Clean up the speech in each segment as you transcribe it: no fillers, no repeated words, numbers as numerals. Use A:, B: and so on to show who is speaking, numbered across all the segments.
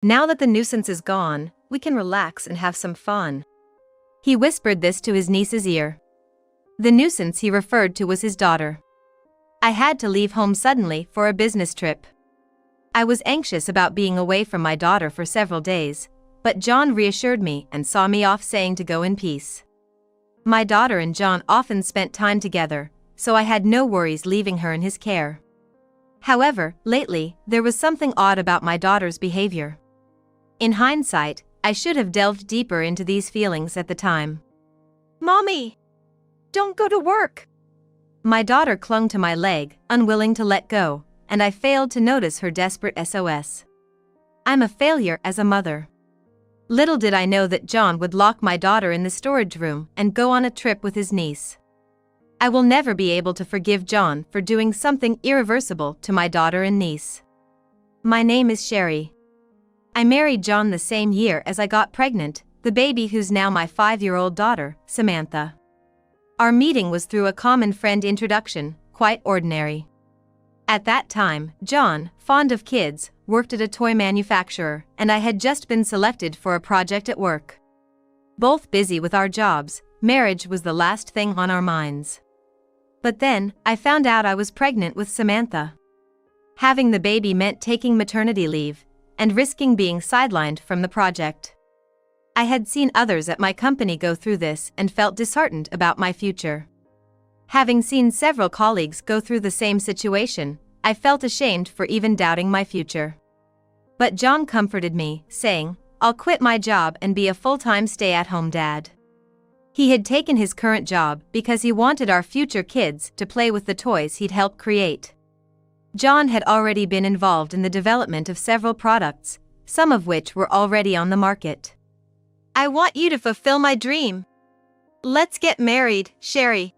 A: Now that the nuisance is gone, we can relax and have some fun. He whispered this to his niece's ear. The nuisance he referred to was his daughter. I had to leave home suddenly for a business trip. I was anxious about being away from my daughter for several days, but John reassured me and saw me off, saying to go in peace. My daughter and John often spent time together, so I had no worries leaving her in his care. However, lately, there was something odd about my daughter's behavior. In hindsight, I should have delved deeper into these feelings at the time.
B: Mommy! Don't go to work!
A: My daughter clung to my leg, unwilling to let go, and I failed to notice her desperate SOS. I'm a failure as a mother. Little did I know that John would lock my daughter in the storage room and go on a trip with his niece. I will never be able to forgive John for doing something irreversible to my daughter and niece. My name is Sherry. I married John the same year as I got pregnant, the baby who's now my 5-year-old daughter, Samantha. Our meeting was through a common friend introduction, quite ordinary. At that time, John, fond of kids, worked at a toy manufacturer, and I had just been selected for a project at work. Both busy with our jobs, marriage was the last thing on our minds. But then, I found out I was pregnant with Samantha. Having the baby meant taking maternity leave, and risking being sidelined from the project. I had seen others at my company go through this and felt disheartened about my future. Having seen several colleagues go through the same situation, I felt ashamed for even doubting my future. But John comforted me, saying, "I'll quit my job and be a full-time stay-at-home dad." He had taken his current job because he wanted our future kids to play with the toys he'd helped create. John had already been involved in the development of several products, some of which were already on the market.
B: I want you to fulfill my dream. Let's get married, Sherry.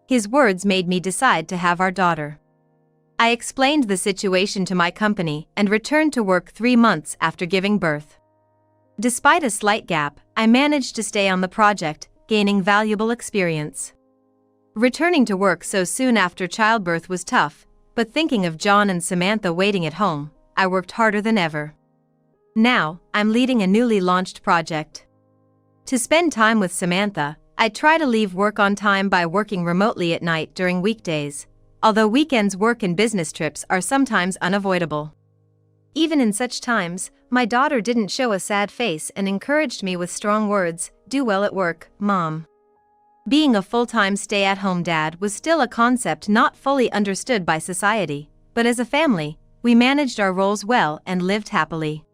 A: His words made me decide to have our daughter. I explained the situation to my company and returned to work 3 months after giving birth. Despite a slight gap, I managed to stay on the project, gaining valuable experience. Returning to work so soon after childbirth was tough, but thinking of John and Samantha waiting at home, I worked harder than ever. Now, I'm leading a newly launched project. To spend time with Samantha, I try to leave work on time by working remotely at night during weekdays, although weekends work and business trips are sometimes unavoidable. Even in such times, my daughter didn't show a sad face and encouraged me with strong words, "Do well at work, Mom." Being a full-time stay-at-home dad was still a concept not fully understood by society, but as a family, we managed our roles well and lived happily.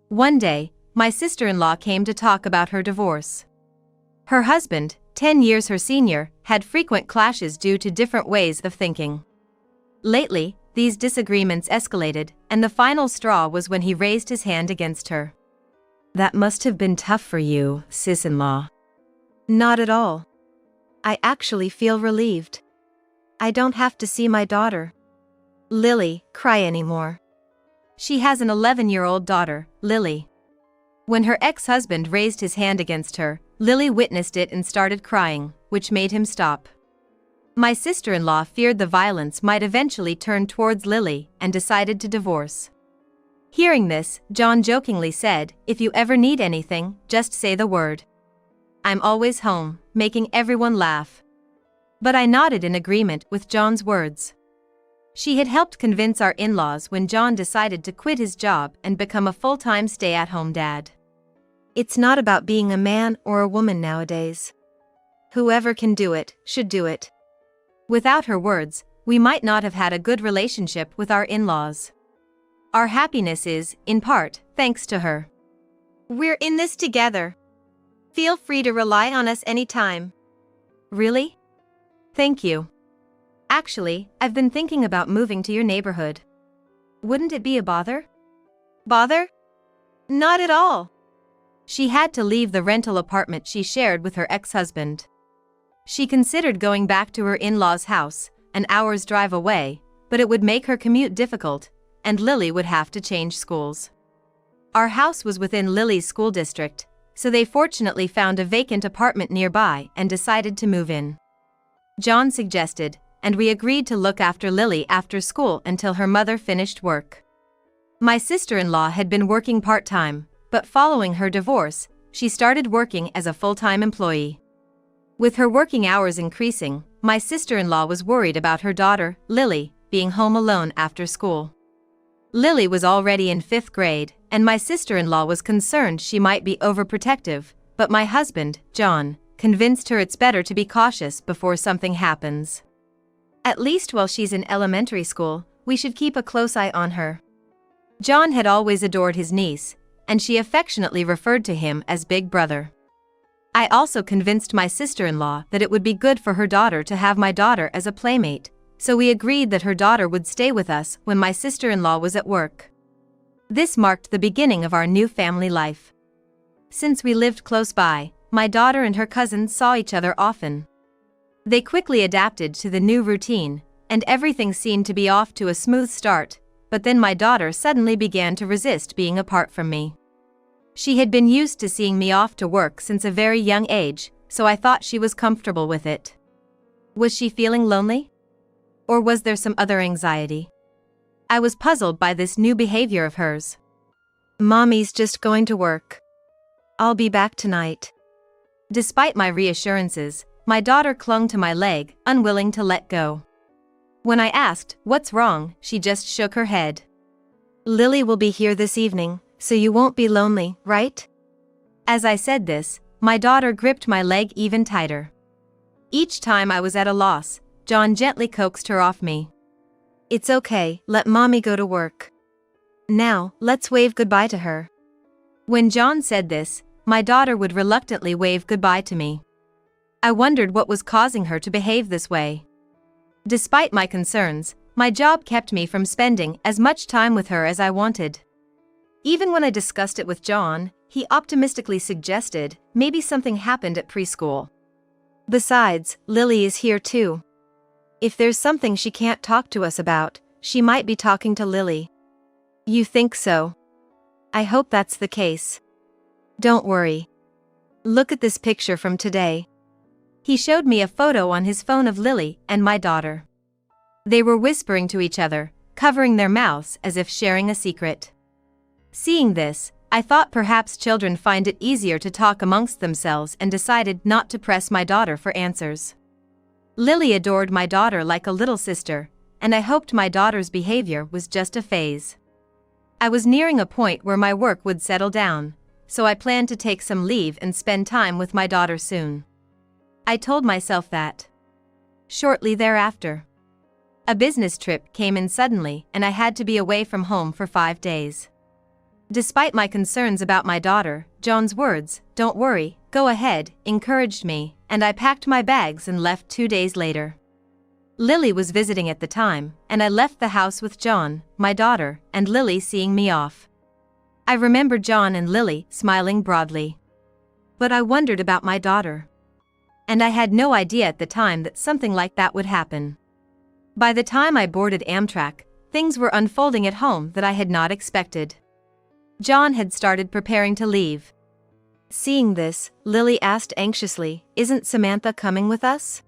A: One day, my sister-in-law came to talk about her divorce. Her husband, 10 years her senior, had frequent clashes due to different ways of thinking. Lately, these disagreements escalated, and the final straw was when he raised his hand against her. "That must have been tough for you, sis-in-law." "Not at all. I actually feel relieved. I don't have to see my daughter, Lily, cry anymore." She has an 11-year-old daughter, Lily. When her ex-husband raised his hand against her, Lily witnessed it and started crying, which made him stop. My sister-in-law feared the violence might eventually turn towards Lily and decided to divorce. Hearing this, John jokingly said, "If you ever need anything, just say the word. I'm always home," making everyone laugh. But I nodded in agreement with John's words. She had helped convince our in-laws when John decided to quit his job and become a full-time stay-at-home dad. It's not about being a man or a woman nowadays. Whoever can do it, should do it. Without her words, we might not have had a good relationship with our in-laws. Our happiness is, in part, thanks to her.
B: We're in this together. Feel free to rely on us anytime.
A: Really? Thank you. Actually, I've been thinking about moving to your neighborhood. Wouldn't it be a bother?
B: Bother? Not at all.
A: She had to leave the rental apartment she shared with her ex-husband. She considered going back to her in-laws' house, an hour's drive away, but it would make her commute difficult, and Lily would have to change schools. Our house was within Lily's school district, so they fortunately found a vacant apartment nearby and decided to move in. John suggested, and we agreed to look after Lily after school until her mother finished work. My sister-in-law had been working part-time, but following her divorce, she started working as a full-time employee. With her working hours increasing, my sister-in-law was worried about her daughter, Lily, being home alone after school. Lily was already in 5th grade, and my sister-in-law was concerned she might be overprotective, but my husband, John, convinced her it's better to be cautious before something happens. At least while she's in elementary school, we should keep a close eye on her. John had always adored his niece, and she affectionately referred to him as Big Brother. I also convinced my sister-in-law that it would be good for her daughter to have my daughter as a playmate, so we agreed that her daughter would stay with us when my sister-in-law was at work. This marked the beginning of our new family life. Since we lived close by, my daughter and her cousins saw each other often. They quickly adapted to the new routine, and everything seemed to be off to a smooth start, but then my daughter suddenly began to resist being apart from me. She had been used to seeing me off to work since a very young age, so I thought she was comfortable with it. Was she feeling lonely? Or was there some other anxiety? I was puzzled by this new behavior of hers. "Mommy's just going to work. I'll be back tonight." Despite my reassurances, my daughter clung to my leg, unwilling to let go. When I asked, "What's wrong?" she just shook her head. "Lily will be here this evening, so you won't be lonely, right?" As I said this, my daughter gripped my leg even tighter. Each time I was at a loss, John gently coaxed her off me. "It's okay, let Mommy go to work. Now, let's wave goodbye to her." When John said this, my daughter would reluctantly wave goodbye to me. I wondered what was causing her to behave this way. Despite my concerns, my job kept me from spending as much time with her as I wanted. Even when I discussed it with John, he optimistically suggested maybe something happened at preschool. Besides, Lily is here too. If there's something she can't talk to us about, she might be talking to Lily. You think so? I hope that's the case. Don't worry. Look at this picture from today. He showed me a photo on his phone of Lily and my daughter. They were whispering to each other, covering their mouths as if sharing a secret. Seeing this, I thought perhaps children find it easier to talk amongst themselves and decided not to press my daughter for answers. Lily adored my daughter like a little sister, and I hoped my daughter's behavior was just a phase. I was nearing a point where my work would settle down, so I planned to take some leave and spend time with my daughter soon. I told myself that. Shortly thereafter, a business trip came in suddenly and I had to be away from home for 5 days. Despite my concerns about my daughter, John's words, "Don't worry, go ahead," encouraged me, and I packed my bags and left 2 days later. Lily was visiting at the time, and I left the house with John, my daughter, and Lily seeing me off. I remember John and Lily smiling broadly. But I wondered about my daughter. And I had no idea at the time that something like that would happen. By the time I boarded Amtrak, things were unfolding at home that I had not expected. John had started preparing to leave. Seeing this, Lily asked anxiously, "Isn't Samantha coming with us?"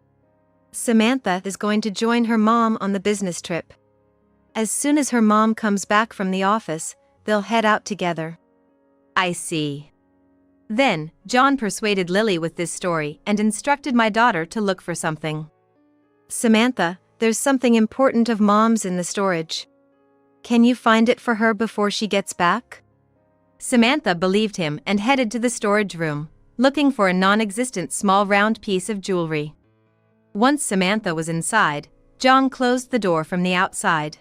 A: "Samantha is going to join her mom on the business trip. As soon as her mom comes back from the office, they'll head out together." I see. Then, John persuaded Lily with this story and instructed my daughter to look for something. "Samantha, there's something important of Mom's in the storage. Can you find it for her before she gets back?" Samantha believed him and headed to the storage room, looking for a non-existent small round piece of jewelry. Once Samantha was inside, John closed the door from the outside.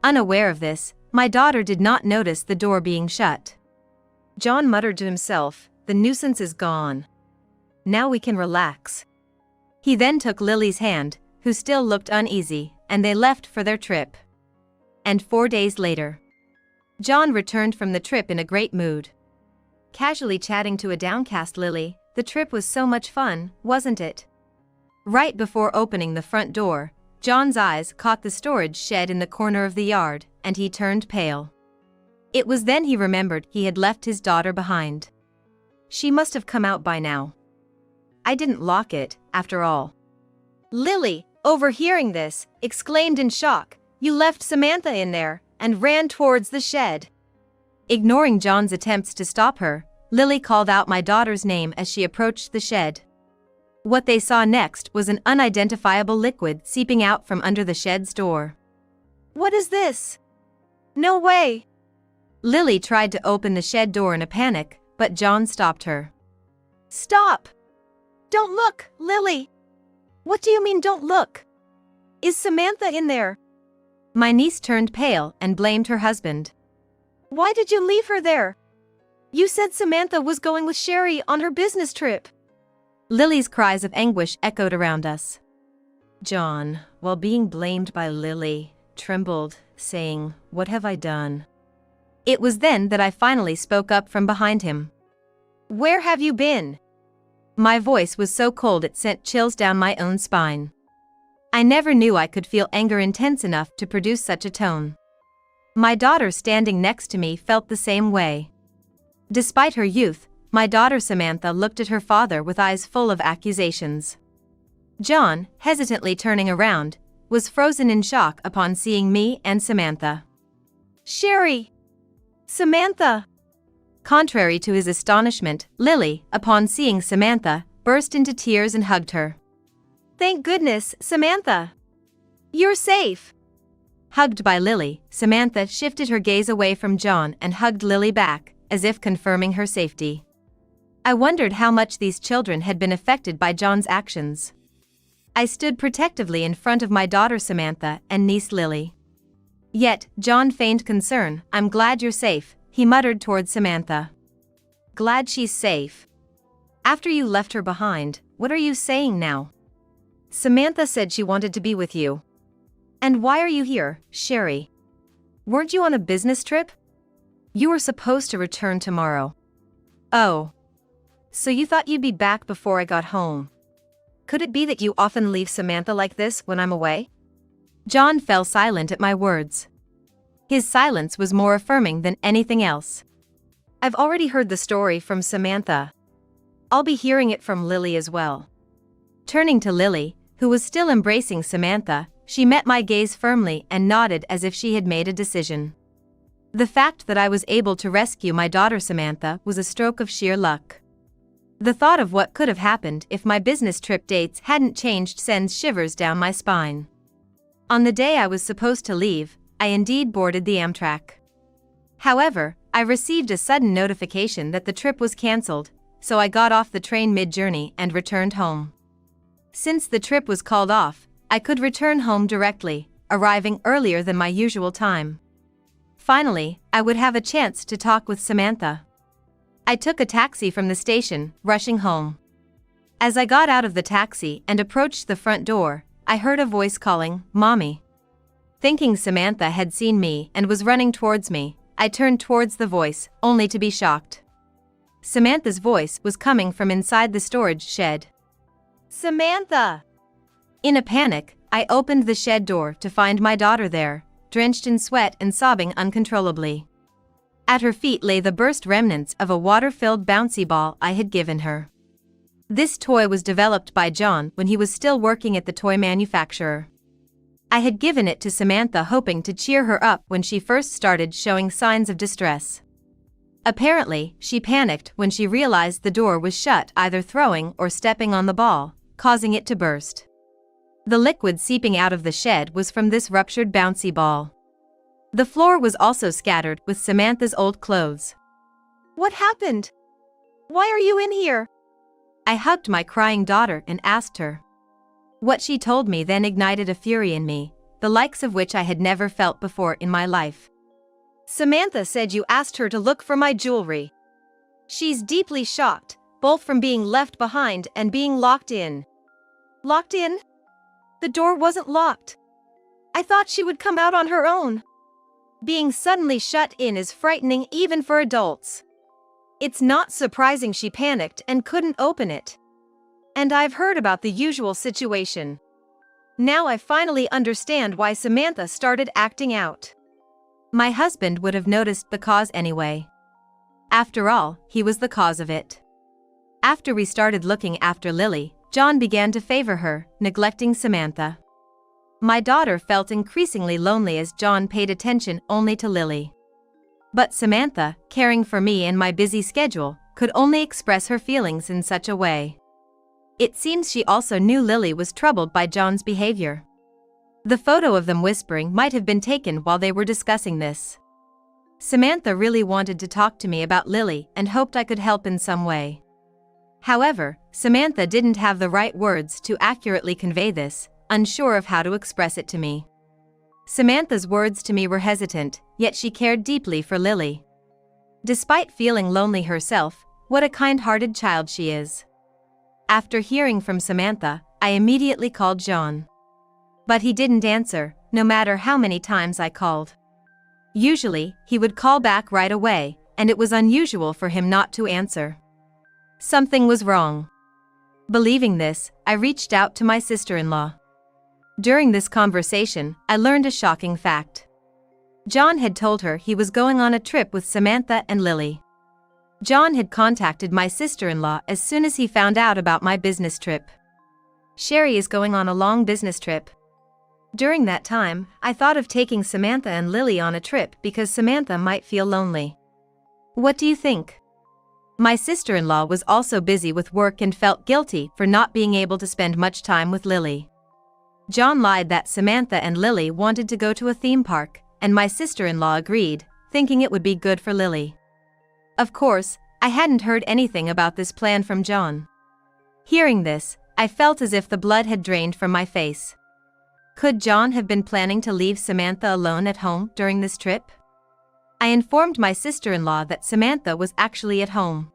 A: Unaware of this, my daughter did not notice the door being shut. John muttered to himself, "The nuisance is gone. Now we can relax." He then took Lily's hand, who still looked uneasy, and they left for their trip. And 4 days later, John returned from the trip in a great mood. Casually chatting to a downcast Lily, "The trip was so much fun, wasn't it?" Right before opening the front door, John's eyes caught the storage shed in the corner of the yard, and he turned pale. It was then he remembered he had left his daughter behind. She must have come out by now. I didn't lock it, after all. Lily, overhearing this, exclaimed in shock, "You left Samantha in there,
B: and ran towards the shed.
A: Ignoring John's attempts to stop her, Lily called out my daughter's name as she approached the shed. What they saw next was an unidentifiable liquid seeping out from under the shed's door.
B: "What is this? No way!"
A: Lily tried to open the shed door in a panic, but John stopped her.
B: "Stop! Don't look, Lily! What do you mean don't look? Is Samantha in there?"
A: My niece turned pale and blamed her husband.
B: "Why did you leave her there? You said Samantha was going with Sherry on her business trip."
A: Lily's cries of anguish echoed around us. John, while being blamed by Lily, trembled, saying, "What have I done?" It was then that I finally spoke up from behind him.
B: "Where have you been?"
A: My voice was so cold it sent chills down my own spine. I never knew I could feel anger intense enough to produce such a tone. My daughter standing next to me felt the same way. Despite her youth, my daughter Samantha looked at her father with eyes full of accusations. John, hesitantly turning around, was frozen in shock upon seeing me and Samantha.
B: "Sherry! Samantha!"
A: Contrary to his astonishment, Lily, upon seeing Samantha, burst into tears and hugged her.
B: "Thank goodness, Samantha! You're safe!"
A: Hugged by Lily, Samantha shifted her gaze away from John and hugged Lily back, as if confirming her safety. I wondered how much these children had been affected by John's actions. I stood protectively in front of my daughter Samantha and niece Lily. Yet, John feigned concern. "I'm glad you're safe," he muttered towards Samantha. "Glad she's safe? After you left her behind, what are you saying now?" "Samantha said she wanted to be with you." "And why are you here, Sherry? Weren't you on a business trip? You were supposed to return tomorrow." "Oh. So you thought you'd be back before I got home. Could it be that you often leave Samantha like this when I'm away?" John fell silent at my words. His silence was more affirming than anything else. "I've already heard the story from Samantha. I'll be hearing it from Lily as well." Turning to Lily, who was still embracing Samantha, she met my gaze firmly and nodded as if she had made a decision. The fact that I was able to rescue my daughter Samantha was a stroke of sheer luck. The thought of what could have happened if my business trip dates hadn't changed sends shivers down my spine. On the day I was supposed to leave, I indeed boarded the Amtrak. However, I received a sudden notification that the trip was cancelled, so I got off the train mid-journey and returned home. Since the trip was called off, I could return home directly, arriving earlier than my usual time. Finally, I would have a chance to talk with Samantha. I took a taxi from the station, rushing home. As I got out of the taxi and approached the front door, I heard a voice calling, "Mommy." Thinking Samantha had seen me and was running towards me, I turned towards the voice, only to be shocked. Samantha's voice was coming from inside the storage shed.
B: "Samantha!"
A: In a panic, I opened the shed door to find my daughter there, drenched in sweat and sobbing uncontrollably. At her feet lay the burst remnants of a water-filled bouncy ball I had given her. This toy was developed by John when he was still working at the toy manufacturer. I had given it to Samantha hoping to cheer her up when she first started showing signs of distress. Apparently, she panicked when she realized the door was shut, either throwing or stepping on the ball, causing it to burst. The liquid seeping out of the shed was from this ruptured bouncy ball. The floor was also scattered with Samantha's old clothes.
B: "What happened? Why are you in here?"
A: I hugged my crying daughter and asked her. What she told me then ignited a fury in me, the likes of which I had never felt before in my life.
B: "Samantha said you asked her to look for my jewelry. She's deeply shocked, both from being left behind and being locked in." "Locked in? The door wasn't locked. I thought she would come out on her own." Being suddenly shut in is frightening even for adults. It's not surprising she panicked and couldn't open it. And I've heard about the usual situation. Now I finally understand why Samantha started acting out.
A: My husband would have noticed the cause anyway. After all, he was the cause of it. After we started looking after Lily, John began to favor her, neglecting Samantha. My daughter felt increasingly lonely as John paid attention only to Lily. But Samantha, caring for me and my busy schedule, could only express her feelings in such a way. It seems she also knew Lily was troubled by John's behavior. The photo of them whispering might have been taken while they were discussing this. Samantha really wanted to talk to me about Lily and hoped I could help in some way. However, Samantha didn't have the right words to accurately convey this, unsure of how to express it to me. Samantha's words to me were hesitant, yet she cared deeply for Lily. Despite feeling lonely herself, what a kind-hearted child she is. After hearing from Samantha, I immediately called John. But he didn't answer, no matter how many times I called. Usually, he would call back right away, and it was unusual for him not to answer. Something was wrong. Believing this, I reached out to my sister-in-law. During this conversation, I learned a shocking fact. John had told her he was going on a trip with Samantha and Lily. John had contacted my sister-in-law as soon as he found out about my business trip. Sherry is going on a long business trip. During that time, I thought of taking Samantha and Lily on a trip because Samantha might feel lonely. What do you think? My sister-in-law was also busy with work and felt guilty for not being able to spend much time with Lily. John lied that Samantha and Lily wanted to go to a theme park, and my sister-in-law agreed, thinking it would be good for Lily. Of course, I hadn't heard anything about this plan from John. Hearing this, I felt as if the blood had drained from my face. Could John have been planning to leave Samantha alone at home during this trip? I informed my sister-in-law that Samantha was actually at home.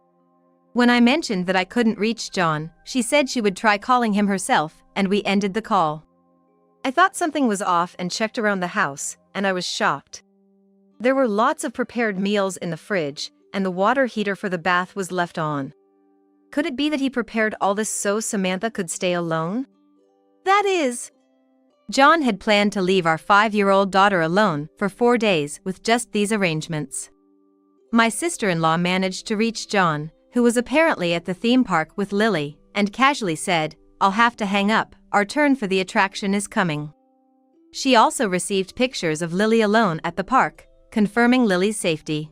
A: When I mentioned that I couldn't reach John, she said she would try calling him herself, and we ended the call. I thought something was off and checked around the house, and I was shocked. There were lots of prepared meals in the fridge, and the water heater for the bath was left on. Could it be that he prepared all this so Samantha could stay alone? That is, John had planned to leave our 5-year-old daughter alone for 4 days with just these arrangements. My sister-in-law managed to reach John, who was apparently at the theme park with Lily, and casually said, "I'll have to hang up, our turn for the attraction is coming." She also received pictures of Lily alone at the park, confirming Lily's safety.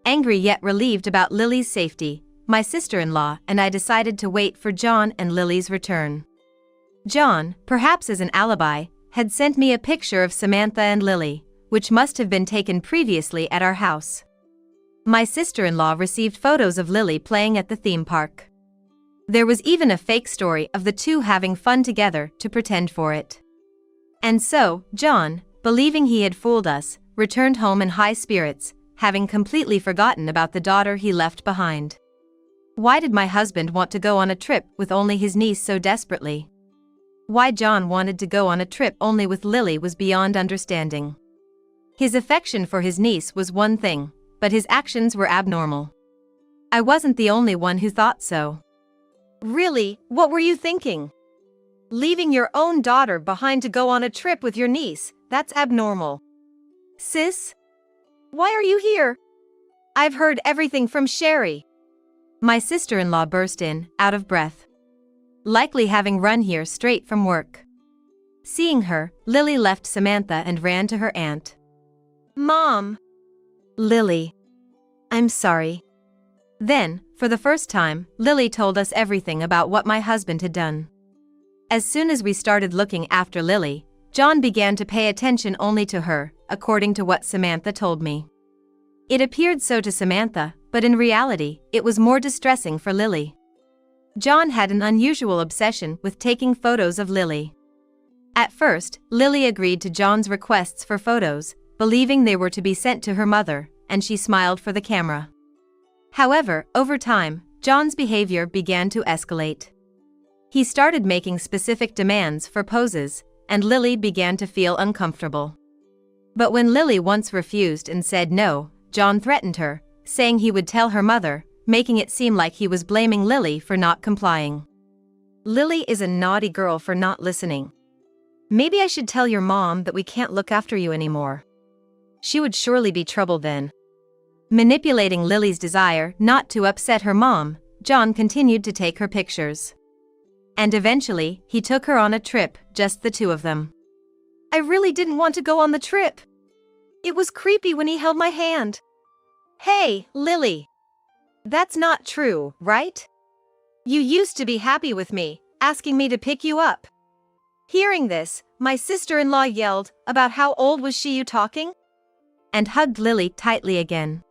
A: Angry yet relieved about Lily's safety, my sister-in-law and I decided to wait for John and Lily's return. John, perhaps as an alibi, had sent me a picture of Samantha and Lily, which must have been taken previously at our house. My sister-in-law received photos of Lily playing at the theme park. There was even a fake story of the two having fun together to pretend for it. And so, John, believing he had fooled us, returned home in high spirits, having completely forgotten about the daughter he left behind. Why did my husband want to go on a trip with only his niece so desperately? Why John wanted to go on a trip only with Lily was beyond understanding. His affection for his niece was one thing, but his actions were abnormal. I wasn't the only one who thought so. Really, what were you thinking? Leaving your own daughter behind to go on a trip with your niece, that's abnormal. Sis? Why are you here? I've heard everything from Sherry. My sister-in-law burst in, out of breath. Likely having run here straight from work. Seeing her, Lily left Samantha and ran to her aunt. Mom! Lily. I'm sorry. Then, for the first time, Lily told us everything about what my husband had done. As soon as we started looking after Lily, John began to pay attention only to her, according to what Samantha told me. It appeared so to Samantha, but in reality, it was more distressing for Lily. John had an unusual obsession with taking photos of Lily. At first, Lily agreed to John's requests for photos, believing they were to be sent to her mother, and she smiled for the camera. However, over time, John's behavior began to escalate. He started making specific demands for poses, and Lily began to feel uncomfortable. But when Lily once refused and said no, John threatened her, saying he would tell her mother, making it seem like he was blaming Lily for not complying. Lily is a naughty girl for not listening. Maybe I should tell your mom that we can't look after you anymore. She would surely be trouble then. Manipulating Lily's desire not to upset her mom, John continued to take her pictures. And eventually, he took her on a trip, just the two of them.
B: I really didn't want to go on the trip. It was creepy when he held my hand. Hey, Lily. That's not true, right? You used to be happy with me, asking me to pick you up. Hearing this, my sister-in-law yelled, about how old was she you talking?
A: And hugged Lily tightly again.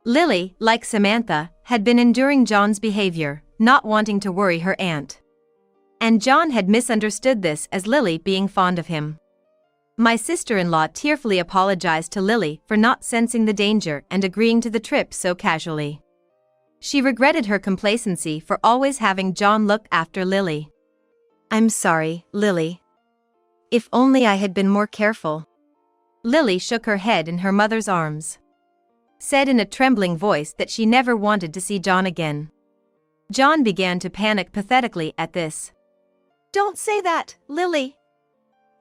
A: Lily, like Samantha, had been enduring John's behavior, not wanting to worry her aunt. And John had misunderstood this as Lily being fond of him. My sister-in-law tearfully apologized to Lily for not sensing the danger and agreeing to the trip so casually. She regretted her complacency for always having John look after Lily.
B: I'm sorry, Lily. If only I had been more careful.
A: Lily shook her head in her mother's arms. Said in a trembling voice that she never wanted to see John again. John began to panic pathetically at this.
B: Don't say that, Lily.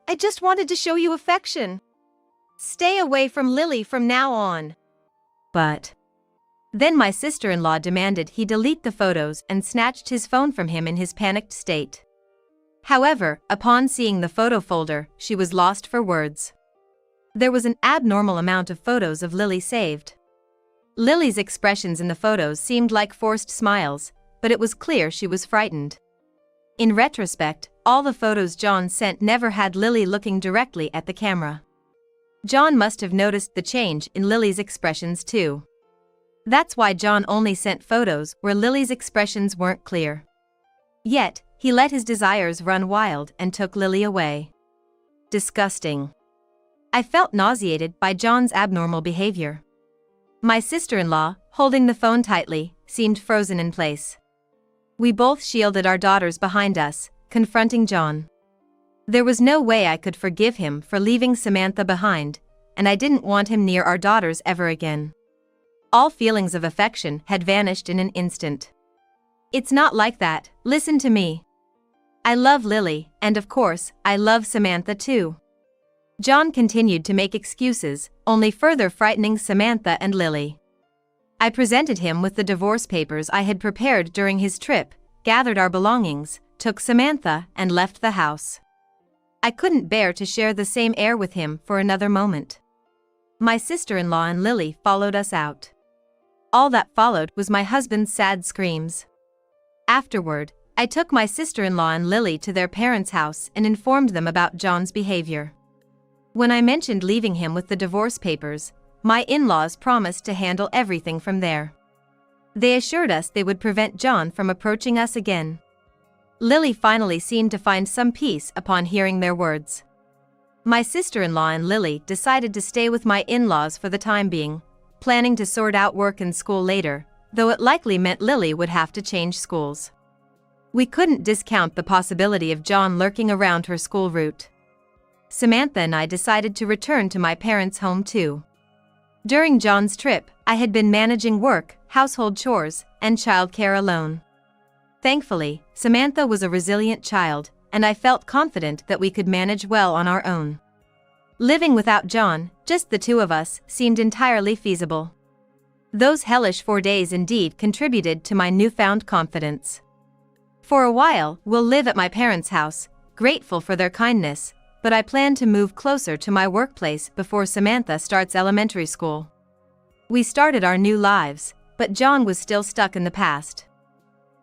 B: I just wanted to show you affection. Stay away from Lily from now on.
A: But then my sister-in-law demanded he delete the photos and snatched his phone from him in his panicked state. However, upon seeing the photo folder, she was lost for words. There was an abnormal amount of photos of Lily saved. Lily's expressions in the photos seemed like forced smiles, but it was clear she was frightened. In retrospect, all the photos John sent never had Lily looking directly at the camera. John must have noticed the change in Lily's expressions too. That's why John only sent photos where Lily's expressions weren't clear. Yet, he let his desires run wild and took Lily away. Disgusting. I felt nauseated by John's abnormal behavior. My sister-in-law, holding the phone tightly, seemed frozen in place. We both shielded our daughters behind us, confronting John. There was no way I could forgive him for leaving Samantha behind, and I didn't want him near our daughters ever again. All feelings of affection had vanished in an instant. It's not like that, listen to me. I love Lily, and of course, I love Samantha too. John continued to make excuses, only further frightening Samantha and Lily. I presented him with the divorce papers I had prepared during his trip, gathered our belongings, took Samantha, and left the house. I couldn't bear to share the same air with him for another moment. My sister-in-law and Lily followed us out. All that followed was my husband's sad screams. Afterward, I took my sister-in-law and Lily to their parents' house and informed them about John's behavior. When I mentioned leaving him with the divorce papers, my in-laws promised to handle everything from there. They assured us they would prevent John from approaching us again. Lily finally seemed to find some peace upon hearing their words. My sister-in-law and Lily decided to stay with my in-laws for the time being, planning to sort out work and school later, though it likely meant Lily would have to change schools. We couldn't discount the possibility of John lurking around her school route. Samantha and I decided to return to my parents' home too. During John's trip, I had been managing work, household chores, and childcare alone. Thankfully, Samantha was a resilient child, and I felt confident that we could manage well on our own. Living without John, just the two of us, seemed entirely feasible. Those hellish 4 days indeed contributed to my newfound confidence. For a while, we'll live at my parents' house, grateful for their kindness, but I plan to move closer to my workplace before Samantha starts elementary school. We started our new lives, but John was still stuck in the past.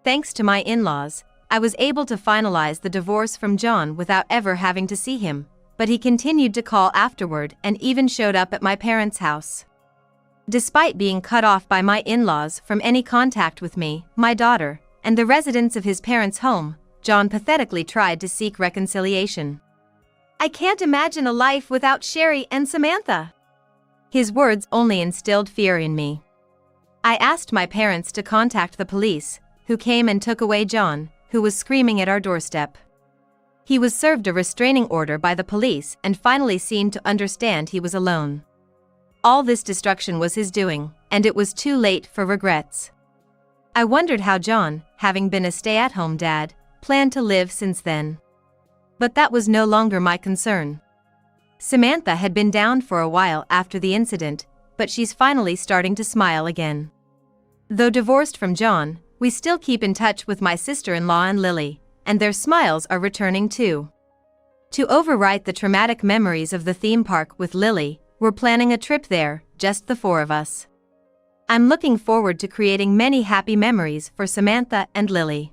A: Thanks to my in-laws, I was able to finalize the divorce from John without ever having to see him, but he continued to call afterward and even showed up at my parents' house. Despite being cut off by my in-laws from any contact with me, my daughter, and the residents of his parents' home, John pathetically tried to seek reconciliation.
B: I can't imagine a life without Sherry and Samantha.
A: His words only instilled fear in me. I asked my parents to contact the police, who came and took away John, who was screaming at our doorstep. He was served a restraining order by the police and finally seemed to understand he was alone. All this destruction was his doing, and it was too late for regrets. I wondered how John, having been a stay-at-home dad, planned to live since then. But that was no longer my concern. Samantha had been down for a while after the incident, but she's finally starting to smile again. Though divorced from John, we still keep in touch with my sister-in-law and Lily, and their smiles are returning too. To overwrite the traumatic memories of the theme park with Lily, we're planning a trip there, just the four of us. I'm looking forward to creating many happy memories for Samantha and Lily.